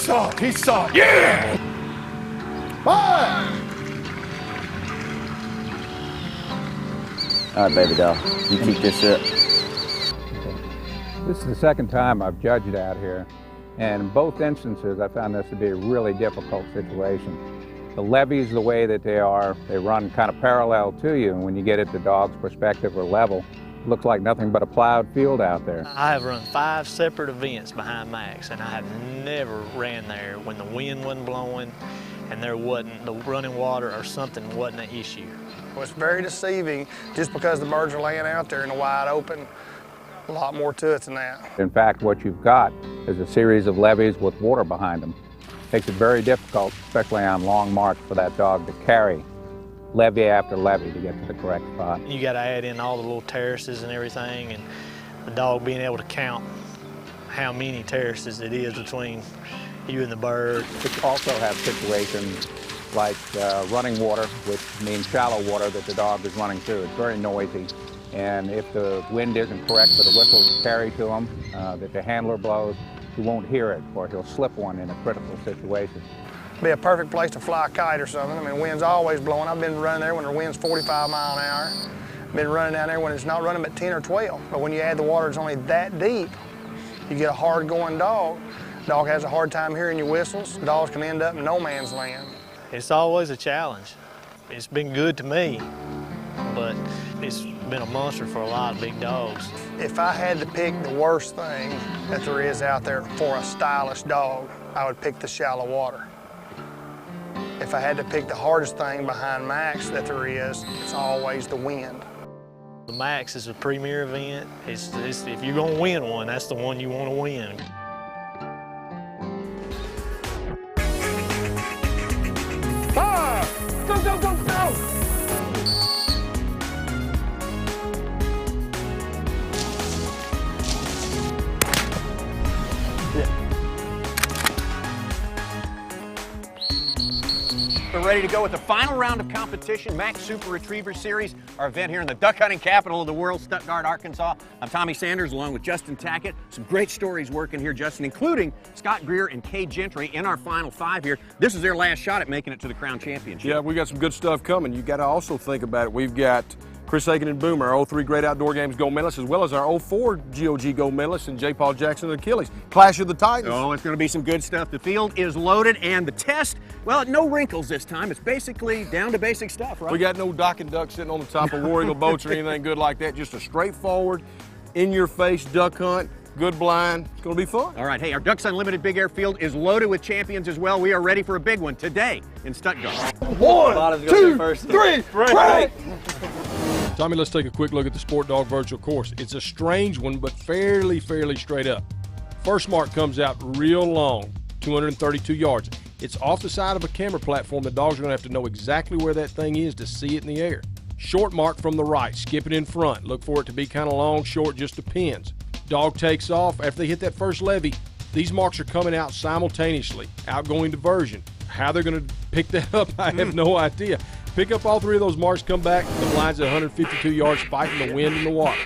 saw it. He saw it. Yeah! Fire! All right, baby doll, you keep this up. This is the second time I've judged out here, and in both instances I found this to be a really difficult situation. The levees, the way that they are, they run kind of parallel to you, and when you get at the dog's perspective or level, it looks like nothing but a plowed field out there. I have run 5 separate events behind MACK'S, and I have never ran there when the wind wasn't blowing and there wasn't the running water or something wasn't an issue. It's very deceiving just because the birds are laying out there in the wide open. A lot more to it than that. In fact, what you've got is a series of levees with water behind them. Makes it very difficult, especially on long march, for that dog to carry levee after levee to get to the correct spot. You got to add in all the little terraces and everything, and the dog being able to count how many terraces it is between you and the bird. You also have situations like running water, which means shallow water that the dog is running through. It's very noisy, and if the wind isn't correct for the whistle to carry to him, that the handler blows, he won't hear it, or he'll slip one in a critical situation. Be a perfect place to fly a kite or something. I mean, the wind's always blowing. I've been running there when the wind's 45 miles an hour. Been running down there when it's not running but 10 or 12. But when you add the water, it's only that deep. You get a hard-going dog. Dog has a hard time hearing your whistles. Dogs can end up in no man's land. It's always a challenge. It's been good to me, but it's been a monster for a lot of big dogs. If I had to pick the worst thing that there is out there for a stylish dog, I would pick the shallow water. If I had to pick the hardest thing behind MACK'S that there is, it's always the wind. The MACK'S is a premier event. If you're gonna win one, that's the one you wanna win. Go, go, go, go! We're ready to go with the final round of competition, MACK'S Super Retriever Series, our event here in the duck hunting capital of the world, Stuttgart, Arkansas. I'm Tommy Sanders along with Justin Tackett. Some great stories working here, Justin, including Scott Greer and Kay Gentry in our final 5 here. This is their last shot at making it to the Crown Championship. Yeah, we got some good stuff coming. You got to also think about it. We've got Chris Akin and Boomer, our 03 Great Outdoor Games gold medalists, as well as our 04 GOG gold medalists, and J. Paul Jackson and Achilles. Clash of the Titans. Oh, it's going to be some good stuff. The field is loaded, and the test, well, no wrinkles this time. It's basically down to basic stuff, right? We got no dock and duck sitting on the top of War Eagle boats or anything good like that. Just a straightforward, in-your-face duck hunt. Good blind. It's going to be fun. All right, hey, our Ducks Unlimited Big Air Field is loaded with champions as well. We are ready for a big one today in Stuttgart. 1, 2, 3, break! Tommy, let's take a quick look at the Sport Dog Virtual Course. It's a strange one, but fairly straight up. First mark comes out real long, 232 yards. It's off the side of a camera platform. The dogs are going to have to know exactly where that thing is to see it in the air. Short mark from the right, skip it in front. Look for it to be kind of long, short, just depends. Dog takes off. After they hit that first levee, these marks are coming out simultaneously. Outgoing diversion. How they're going to pick that up, I have no idea. Pick up all 3 of those marks, come back. The blind's at 152 yards, fighting the wind and the water.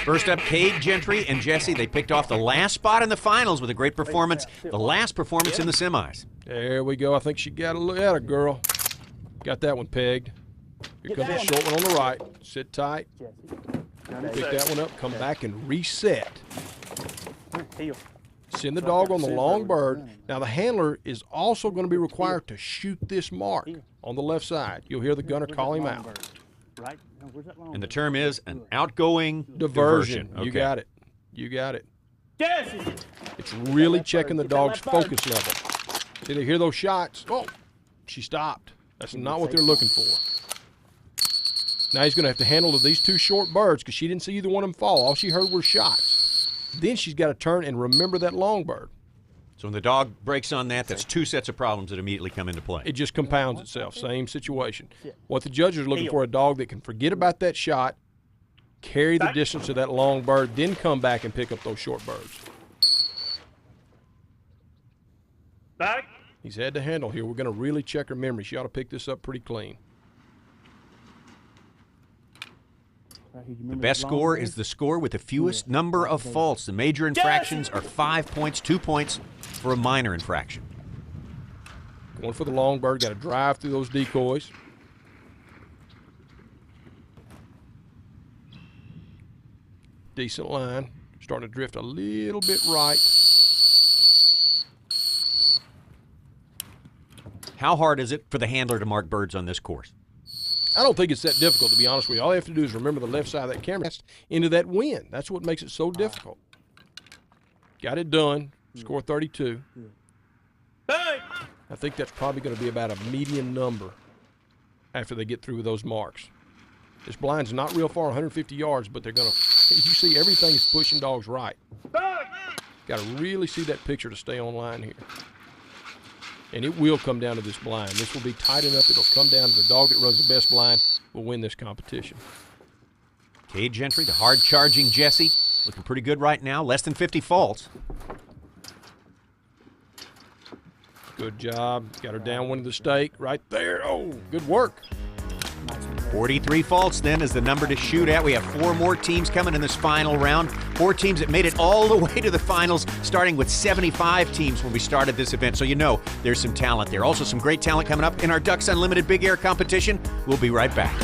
First up, Kay Gentry and Jesse. They picked off the last spot in the finals with a great performance. The last performance in the semis. There we go. I think she got a look at her, girl. Got that one pegged. Here comes the short one on the right. Sit tight. Pick that one up, come back and reset. Send the dog on the long bird. Now the handler is also going to be required to shoot this mark on the left side. You'll hear the gunner call him out. And the term is an outgoing Diversion. Okay. You got it. You got it. It's really checking the dog's focus level. See, they hear those shots. Oh, she stopped. That's not what they're looking for. Now he's going to have to handle these 2 short birds because she didn't see either one of them fall. All she heard were shots. Then she's got to turn and remember that long bird. So when the dog breaks on that, that's 2 sets of problems that immediately come into play. It just compounds itself. Same situation. What the judges are looking for, a dog that can forget about that shot, carry the distance of that long bird, then come back and pick up those short birds. Back. He's had to handle here. We're going to really check her memory. She ought to pick this up pretty clean. The best score is the score with the fewest number of faults. The major infractions are 5 points, 2 points, for a minor infraction. Going for the long bird, got to drive through those decoys. Decent line, starting to drift a little bit right. How hard is it for the handler to mark birds on this course? I don't think it's that difficult, to be honest with you. All you have to do is remember the left side of that camera into that wind. That's what makes it so difficult. Got it done. Score 32. I think that's probably going to be about a median number after they get through with those marks. This blind's not real far, 150 yards, but they're going to, you see everything is pushing dogs right. Got to really see that picture to stay on line here. And it will come down to this blind. This will be tight enough, it'll come down to the dog that runs the best blind will win this competition. Cage entry, the hard-charging Jesse. Looking pretty good right now, less than 50 faults. Good job. Got her downwind of the stake right there. Oh, good work. 43 faults then is the number to shoot at. We have 4 more teams coming in this final round. 4 teams that made it all the way to the finals, starting with 75 teams when we started this event. So you know there's some talent there. Also some great talent coming up in our Ducks Unlimited Big Air competition. We'll be right back.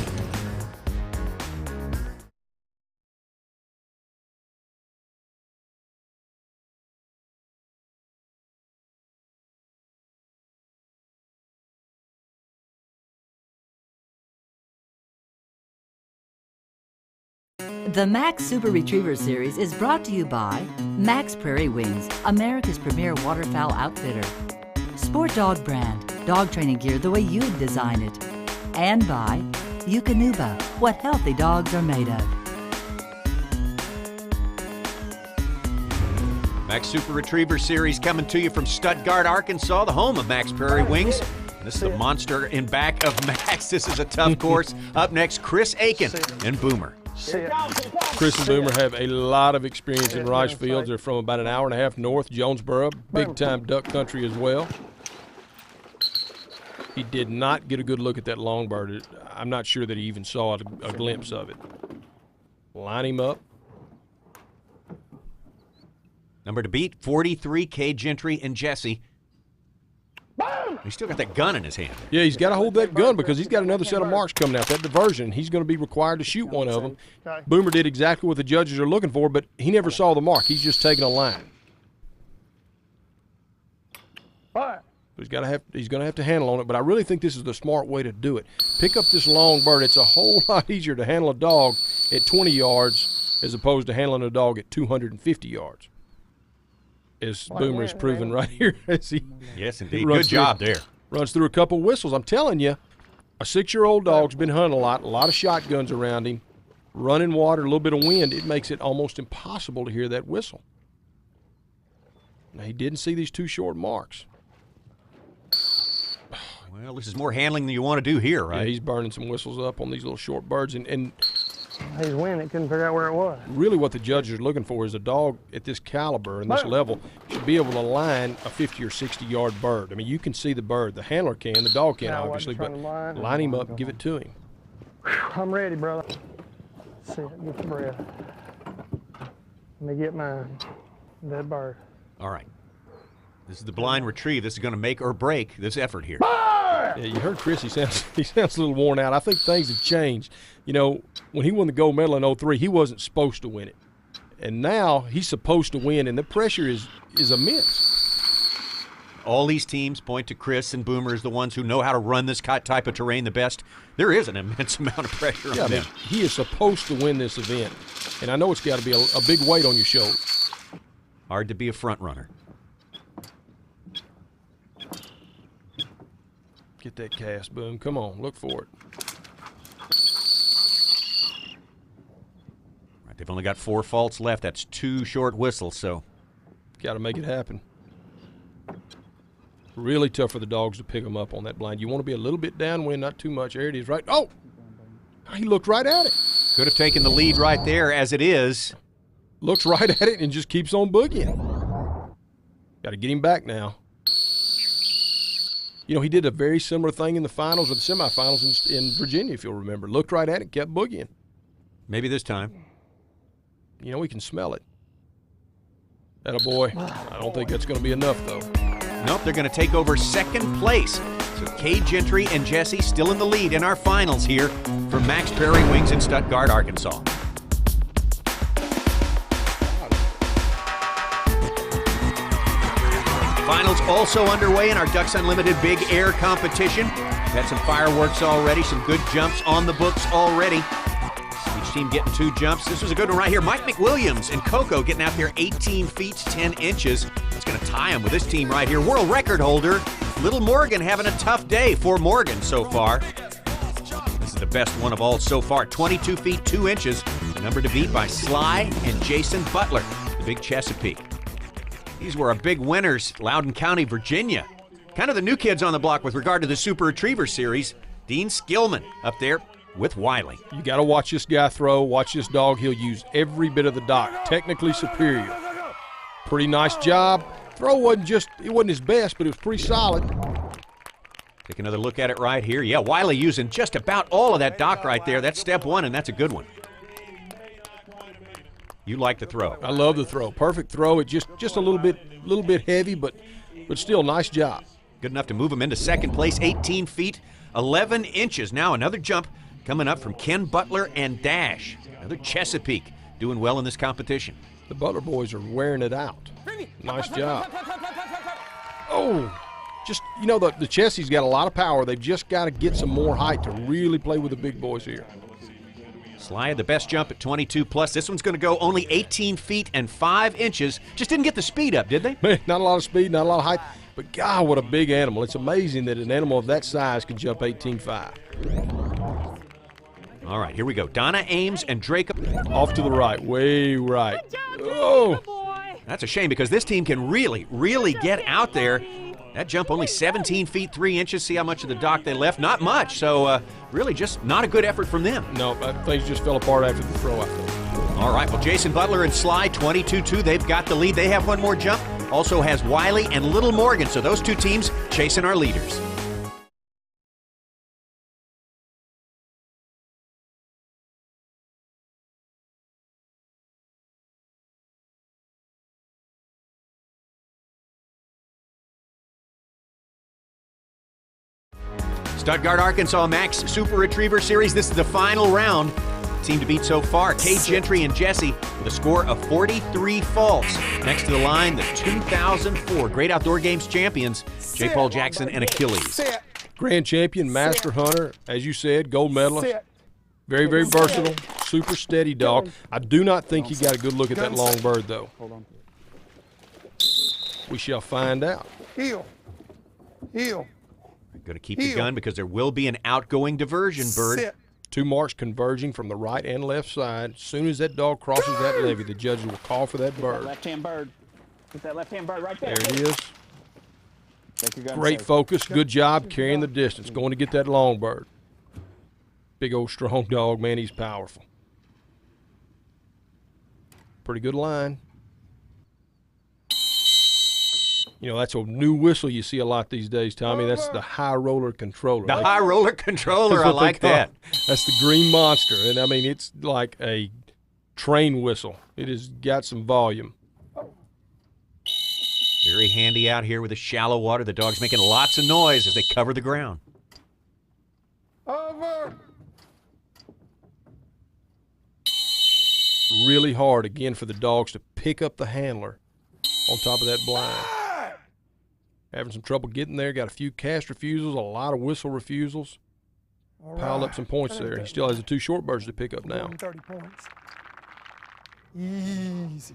The MACK'S Super Retriever Series is brought to you by MACK'S Prairie Wings, America's premier waterfowl outfitter. Sport Dog brand, dog training gear the way you'd design it. And by Eukanuba, what healthy dogs are made of. MACK'S Super Retriever Series coming to you from Stuttgart, Arkansas, the home of MACK'S Prairie Wings. This is the monster in back of MACK'S. This is a tough course. Up next, Chris Akin and Boomer. Chris and Boomer have a lot of experience in rice fields. They're from about an hour and a half north, Jonesboro, big-time duck country as well. He did not get a good look at that long bird. I'm not sure that he even saw a glimpse of it. Line him up. Number to beat, 43, Cage entry, and Jesse. He's still got that gun in his hand. Yeah, he's got to hold that gun because he's got another set of marks coming out. That diversion, he's going to be required to shoot one of them. Boomer did exactly what the judges are looking for, but he never saw the mark. He's just taking a line. He's going to have to handle on it, but I really think this is the smart way to do it. Pick up this long bird. It's a whole lot easier to handle a dog at 20 yards as opposed to handling a dog at 250 yards. As Boomer is proven right here. As he yes, indeed. Good job there. Runs through a couple whistles. I'm telling you, a 6-year-old dog's been hunting a lot of shotguns around him, running water, a little bit of wind. It makes it almost impossible to hear that whistle. Now, he didn't see these 2 short marks. Well, this is more handling than you want to do here, right? Yeah, he's burning some whistles up on these little short birds. And he's winning. Couldn't figure out where it was. Really what the judges are looking for is a dog at this caliber and this level should be able to line a 50 or 60-yard bird. I mean, you can see the bird. The handler can. The dog can, obviously. But line him up, give it to him. I'm ready, brother. Sit, get your breath. Let me get mine. That bird. All right. This is the blind retrieve. This is going to make or break this effort here. Yeah, you heard Chris. He sounds a little worn out. I think things have changed. You know, when he won the gold medal in 03, he wasn't supposed to win it. And now he's supposed to win, and the pressure is immense. All these teams point to Chris and Boomer as the ones who know how to run this type of terrain the best. There is an immense amount of pressure on them. He is supposed to win this event. And I know it's got to be a big weight on your shoulders. Hard to be a front runner. Get that cast, Boom. Come on, look for it. Right, they've only got 4 faults left. That's 2 short whistles, so. Got to make it happen. Really tough for the dogs to pick them up on that blind. You want to be a little bit downwind, not too much. There it is, right. Oh! He looked right at it. Could have taken the lead right there as it is. Looks right at it and just keeps on boogieing. Got to get him back now. You know, he did a very similar thing in the finals or the semifinals in Virginia, if you'll remember. Looked right at it, kept boogieing. Maybe this time. You know, we can smell it. Attaboy. I don't think that's going to be enough, though. Nope, they're going to take over second place. So Cade Gentry and Jesse still in the lead in our finals here from MACK'S Prairie Wings in Stuttgart, Arkansas. Finals also underway in our Ducks Unlimited Big Air competition. We've had some fireworks already, some good jumps on the books already. Each team getting 2 jumps. This was a good one right here. Mike McWilliams and Coco getting out there 18 feet 10 inches. That's going to tie him with this team right here. World record holder, Little Morgan, having a tough day for Morgan so far. This is the best one of all so far. 22 feet 2 inches. The number to beat by Sly and Jason Butler, the big Chesapeake. These were our big winners, Loudoun County, Virginia. Kind of the new kids on the block with regard to the Super Retriever Series. Dean Skillman up there with WYLIE. You got to watch this guy throw. Watch this dog. He'll use every bit of the dock. Technically superior. Pretty nice job. Throw wasn't his best, but it was pretty solid. Take another look at it right here. Yeah, WYLIE using just about all of that dock right there. That's step 1, and that's a good one. You like the throw. I love the throw. Perfect throw. It just a little bit heavy, but still nice job. Good enough to move him into second place, 18 feet, 11 inches. Now another jump coming up from Ken Butler and Dash. Another Chesapeake doing well in this competition. The Butler boys are wearing it out. Nice job. Oh, just, you know, the Chessie's got a lot of power. They've just got to get some more height to really play with the big boys here. Sly had the best jump at 22 plus. This one's going to go only 18 feet and 5 inches. Just didn't get the speed up, did they? Man, not a lot of speed, not a lot of height. But God, what a big animal. It's amazing that an animal of that size can jump 18.5. All right, here we go. Donna, Ames, and DRACO. Off to the right, way right. Oh! That's a shame because this team can really, really get out there. That jump only 17 feet 3 inches. See how much of the dock they left? Not much. So really just not a good effort from them. No, things just fell apart after the throw, I think. All right, well, Jason Butler and Sly, 22-2. They've got the lead. They have one more jump. Also has WYLIE and Little Morgan. So those 2 teams chasing our leaders. Stuttgart, Arkansas, MACK'S Super Retriever Series. This is the final round. Team to beat so far, Cade Gentry and Jesse with a score of 43 faults. Next to the line, the 2004 Great Outdoor Games champions, J. Paul Jackson and Achilles. Grand champion, master hunter, as you said, gold medalist. Very, very versatile, super steady dog. I do not think he got a good look at that long bird, though. Hold on. We shall find out. Heel. Heel. Going to keep the gun because there will be an outgoing diversion bird. Sit. 2 marks converging from the right and left side. As soon as that dog crosses that levee, the judges will call for that bird. Left-hand bird. Get that left-hand bird right there. There it is. Great focus. Good job carrying the distance. Going to get that long bird. Big old strong dog, man. He's powerful. Pretty good line. You know, that's a new whistle you see a lot these days, Tommy. That's the high roller controller. The high roller controller, I like that. That's the green monster. And, I mean, it's like a train whistle. It has got some volume. Very handy out here with the shallow water. The dog's making lots of noise as they cover the ground. Over. Really hard, again, for the dogs to pick up the handler on top of that blind. Having some trouble getting there. Got a few cast refusals, a lot of whistle refusals. Piled up some points there. He still has the 2 short birds to pick up now. 30 points. Easy.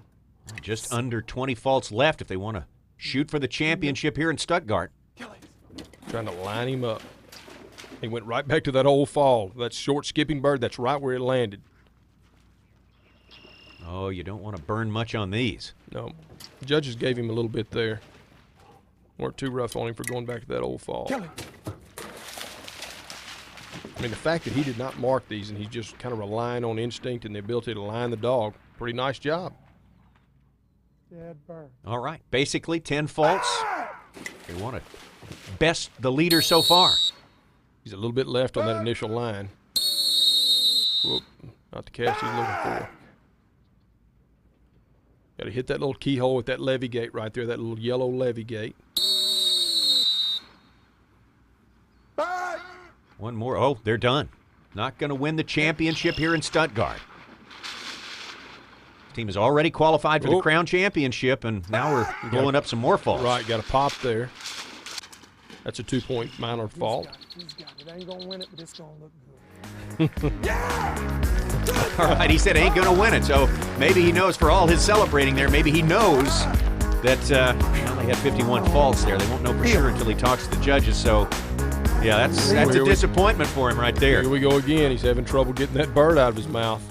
Just under 20 faults left if they want to shoot for the championship here in Stuttgart. Trying to line him up. He went right back to that old fall. That short skipping bird, that's right where it landed. Oh, you don't want to burn much on these. No. The judges gave him a little bit there. Weren't too rough on him for going back to that old fall. I mean, the fact that he did not mark these and he's just kind of relying on instinct and the ability to line the dog, pretty nice job. All right, basically 10 faults. They want to best the leader so far. He's a little bit left on that initial line. Whoop, not the cast he's looking for. Got to hit that little keyhole with that levee gate right there, that little yellow levee gate. One more. Oh, they're done. Not going to win the championship here in Stuttgart. This team is already qualified for the Crown Championship, and now we're blowing up some more faults. Right, got a pop there. That's a 2-point minor fault. It ain't gonna win it, but it's gonna look good. All right, he said ain't going to win it, so maybe he knows for all his celebrating there, maybe he knows that well, they had 51 faults there. They won't know for sure until he talks to the judges, so yeah, that's a disappointment for him right there. Here we go again. He's having trouble getting that bird out of his mouth.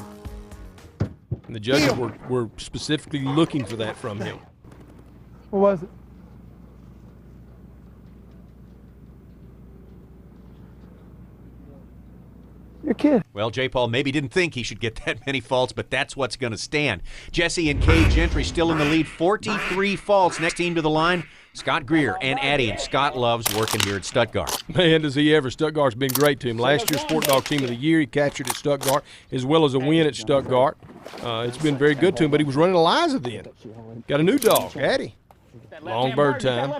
And the judges were specifically looking for that from him. What was it? You're kidding. Well, J. Paul maybe didn't think he should get that many faults, but that's what's going to stand. Jesse and Kay Gentry still in the lead, 43 faults. Next team to the line, Scott Greer and Addie, and Scott loves working here at Stuttgart. Man, does he ever. Stuttgart's been great to him. Last year, Sport Dog Team of the Year, he captured at Stuttgart, as well as a win at Stuttgart. It's been very good to him, but he was running Eliza then. Got a new dog, Addie. Long bird time.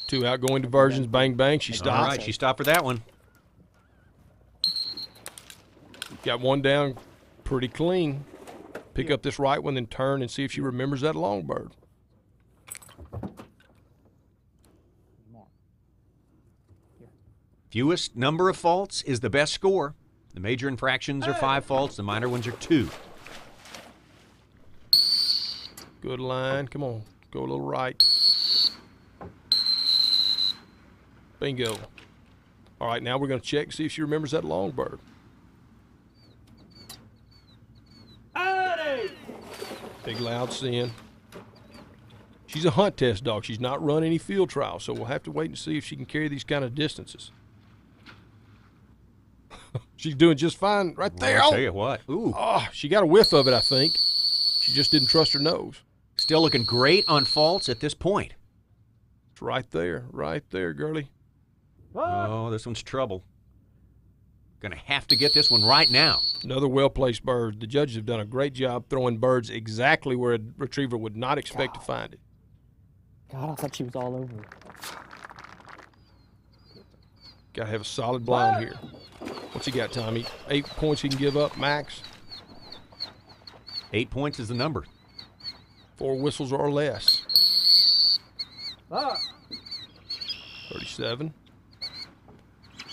2 outgoing diversions, bang, bang. She stopped. All right, she stopped for that one. Got one down pretty clean. Pick up this right one, then turn and see if she remembers that long bird. Fewest number of faults is the best score. The major infractions are 5 faults. The minor ones are 2. Good line. Come on. Go a little right. Bingo. All right, now we're going to check and see if she remembers that long bird. Big loud sin. She's a hunt test dog. She's not run any field trials, so we'll have to wait and see if she can carry these kind of distances. She's doing just fine right there. Well, I'll tell you what. Ooh. Oh, she got a whiff of it, I think. She just didn't trust her nose. Still looking great on faults at this point. It's right there, girlie. Oh, this one's trouble. Going to have to get this one right now. Another well-placed bird. The judges have done a great job throwing birds exactly where a retriever would not expect to find it. God, I thought she was all over it. Got to have a solid blind here. What's he got, Tommy? 8 points he can give up, max? 8 points is the number. 4 whistles or less. 37.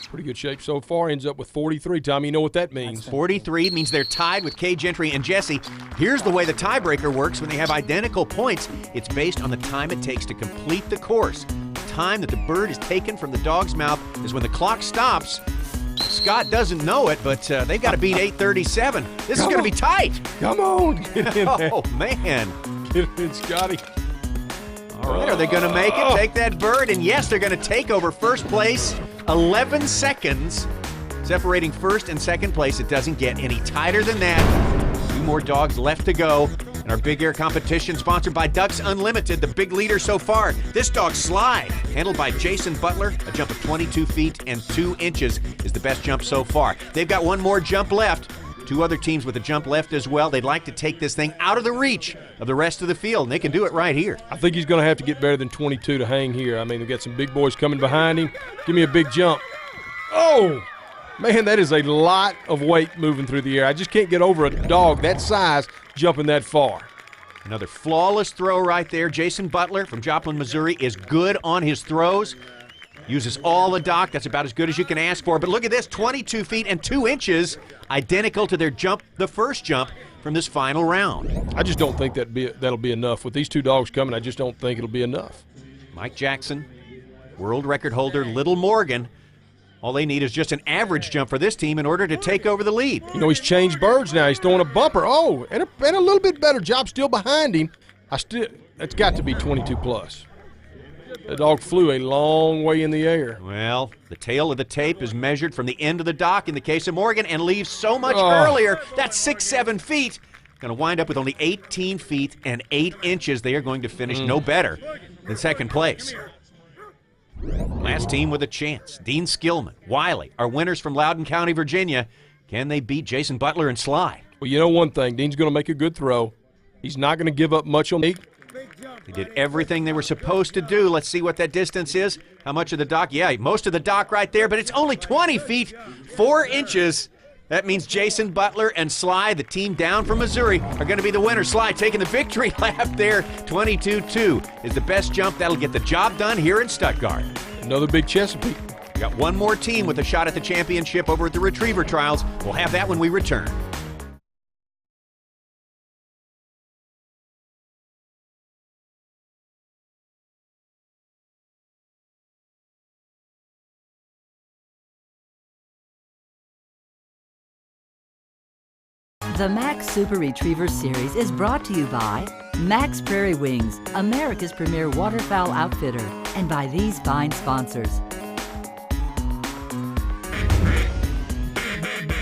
Pretty good shape so far. Ends up with 43. Tommy, you know what that means. 43 means they're tied with Kay Gentry and Jesse. Here's the way the tiebreaker works when they have identical points. It's based on the time it takes to complete the course. The time that the bird is taken from the dog's mouth is when the clock stops. Scott doesn't know it, but they've got to beat 8:37. This is going to be tight. Come on. Get in there. Oh, man. Get in, Scotty. All right, are they going to make it? Take that bird, and yes, they're going to take over first place. 11 seconds separating first and second place. It doesn't get any tighter than that. 2 more dogs left to go. And our big air competition sponsored by Ducks Unlimited, the big leader so far. This dog Slide, handled by Jason Butler. A jump of 22 feet and 2 inches is the best jump so far. They've got 1 more jump left. 2 other teams with a jump left as well. They'd like to take this thing out of the reach of the rest of the field, and they can do it right here. I think he's going to have to get better than 22 to hang here. I mean, they've got some big boys coming behind him. Give me a big jump. Oh, man, that is a lot of weight moving through the air. I just can't get over a dog that size jumping that far. Another flawless throw right there. Jason Butler from Joplin, Missouri is good on his throws. Uses all the dock. That's about as good as you can ask for. But look at this, 22 feet and 2 inches, identical to their jump, the first jump from this final round. I just don't think that'll be enough. With these 2 dogs coming, I just don't think it'll be enough. Mike Jackson, world record holder Little Morgan. All they need is just an average jump for this team in order to take over the lead. You know, he's changed birds now. He's throwing a bumper. Oh, and a little bit better job still behind him. It's got to be 22 plus. The dog flew a long way in the air. Well, the tail of the tape is measured from the end of the dock in the case of Morgan and leaves so much earlier. That's 6-7 feet. Going to wind up with only 18 feet and 8 inches. They are going to finish no better than second place. Last team with a chance. Dean Skillman, WYLIE, our winners from Loudoun County, Virginia. Can they beat Jason Butler and Sly? Well, you know one thing, Dean's going to make a good throw. He's not going to give up much on the. They did everything they were supposed to do. Let's see what that distance is. How much of the dock? Yeah, most of the dock right there, but it's only 20 feet, 4 inches. That means Jason Butler and Sly, the team down from Missouri, are going to be the winners. Sly taking the victory lap there. 22-2 is the best jump. That'll get the job done here in Stuttgart. Another big Chesapeake. We got one more team with a shot at the championship over at the Retriever Trials. We'll have that when we return. The MACK'S Super Retriever Series is brought to you by MACK'S Prairie Wings, America's premier waterfowl outfitter, and by these fine sponsors.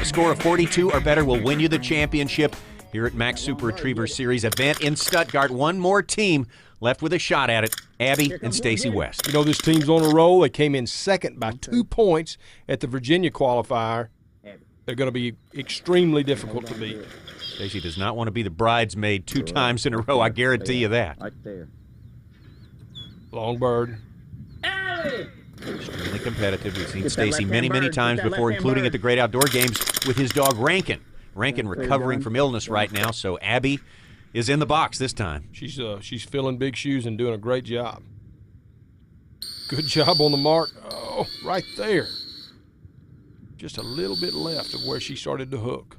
A score of 42 or better will win you the championship here at MACK'S Super Retriever Series event in Stuttgart. One more team left with a shot at it, ABBIE and Stacey West. You know, this team's on a roll. They came in second by 2 points at the Virginia qualifier. They're going to be extremely difficult to beat. Stacey does not want to be the bridesmaid 2 times in a row, I guarantee you that. Right there. Long bird. Extremely competitive. We've seen Stacey many, many times before, including at the Great Outdoor Games with his dog Rankin. Rankin recovering from illness right now, so ABBIE is in the box this time. She's filling big shoes and doing a great job. Good job on the mark. Oh, right there. Just a little bit left of where she started to hook.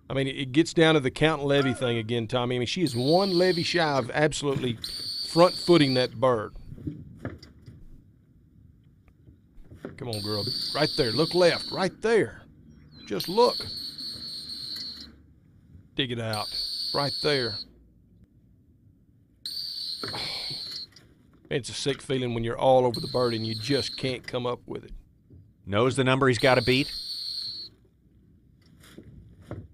I mean, it gets down to the count and levy thing again, Tommy. I mean, she is 1 levy shy of absolutely front-footing that bird. Come on, girl. Right there. Look left. Right there. Just look. Dig it out. Right there. Oh. It's a sick feeling when you're all over the bird and you just can't come up with it. Knows the number he's got to beat.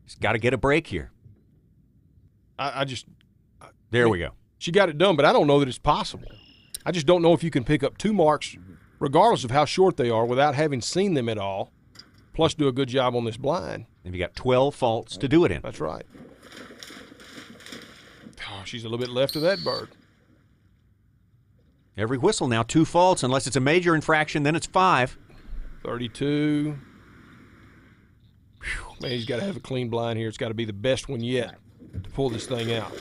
He's got to get a break here. There we go. She got it done, but I don't know that it's possible. I just don't know if you can pick up 2 marks, regardless of how short they are, without having seen them at all, plus do a good job on this blind. And you got 12 faults to do it in. That's right. Oh, she's a little bit left of that bird. Every whistle now 2 faults, unless it's a major infraction, then it's 5. 32. Whew, man, he's got to have a clean blind here. It's got to be the best one yet to pull this thing out.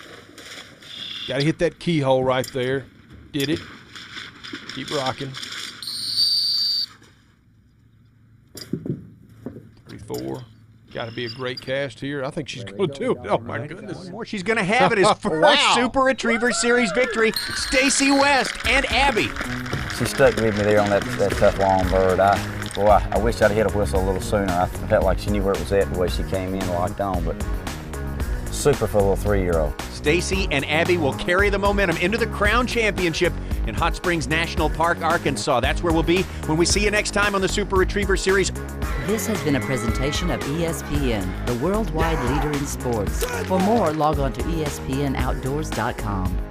Got to hit that keyhole right there. Did it. Keep rocking. 34. Got to be a great cast here. I think she's going to do it. Oh, my goodness. One more. She's going to have it. His first Super Retriever Series victory. Stacey West and ABBIE. She stuck with me there on that tough long bird. I wish I'd hit a whistle a little sooner. I felt like she knew where it was at the way she came in, locked on, but super for a little 3-year-old. Stacey and ABBIE will carry the momentum into the Crown Championship in Hot Springs National Park, Arkansas. That's where we'll be when we see you next time on the Super Retriever Series. This has been a presentation of ESPN, the worldwide leader in sports. For more, log on to ESPNOutdoors.com.